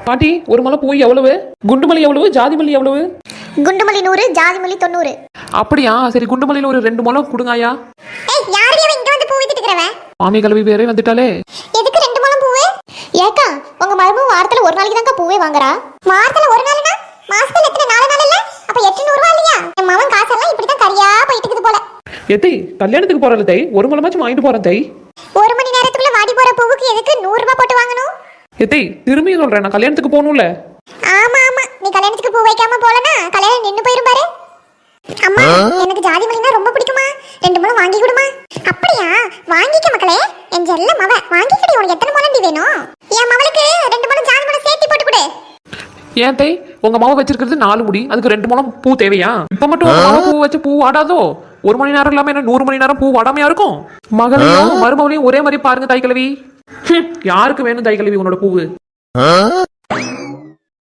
பாட்டி ஒரு மலை பூ எவ்வளவு? குண்டுமல்லி எவ்வளவு? ஜாதி மல்லி எவ்வளவு? குண்டுமல்லி 100, ஜாதி மல்லி 90. அப்படியா? சரி, குண்டுமல்லியில ஒரு 2 முழம் கொடுங்க ஐயா. ஏய், யாரடி அவன் இங்க வந்து பூ வித்துட்டு இருக்கறவன்? மாமி கலவி வேறே வந்துட்டாலே. எதுக்கு 2 முழம் பூவு? ஏக்கா, உங்க மருமக வாரத்துல ஒரு நாளைக்கு தான்க்கா பூவே வாங்குறா. வாரத்துல ஒரு நாள்னா மாசத்துல எத்தனை நாள் இல்ல? அப்ப 800 ரூபாய் இல்லையா? என் மவன் காசெல்லாம் இப்படி தான் கரியா போயிட்டு இருக்குது போல. எத்தை கல்யாணத்துக்கு போறல தை, ஒரு முழமாச்சும் வாங்கிட்டு போறேன் தை. 1 மணி நேரத்துக்குள்ள வாடி போற பூவுக்கு எதுக்கு 100 ரூபாய் போட்டு வாங்கணும்? எத்தை திரும்பி சொல்றேன், நான் கல்யாணத்துக்கு போகணும்ல. ஆமா ஆமா, நீ கல்யாணத்துக்கு பூ வைக்காம போலனா கல்யாணம் நின்னு போயிரும் பாரு. அம்மா, எனக்கு ஜாதி மல்லினா ரொம்ப பிடிக்குமா, 2 முழம் வாங்கி கொடுமா. அப்படியா? வாங்கிக்க மக்களே, என் செல்ல மவ வாங்கிக்கடி. உனக்கு எத்தனை முழம் வேணும்? என் மவளுக்கு 2 முழம் ஜாதி மல்லி சேர்த்து போட்டு கொடு. ஏன் தை, உங்க மாவு வச்சிருக்கிறது 4 முடி, அதுக்கு 2 முழம் பூ தேவையா? இப்ப மட்டும் உங்க மாவு பூ வச்சு பூ வாடாதோ? 1 மணி நேரம் இல்லாம என்ன 100 மணி நேரம் பூ வாடாமையா இருக்கும்? மகளையும் மருமகளையும் ஒரே மாதிரி பாருங்க தாய் கிழவி. யாருக்கு வேணும் தாய் கிழவி உன்னோட பூவு?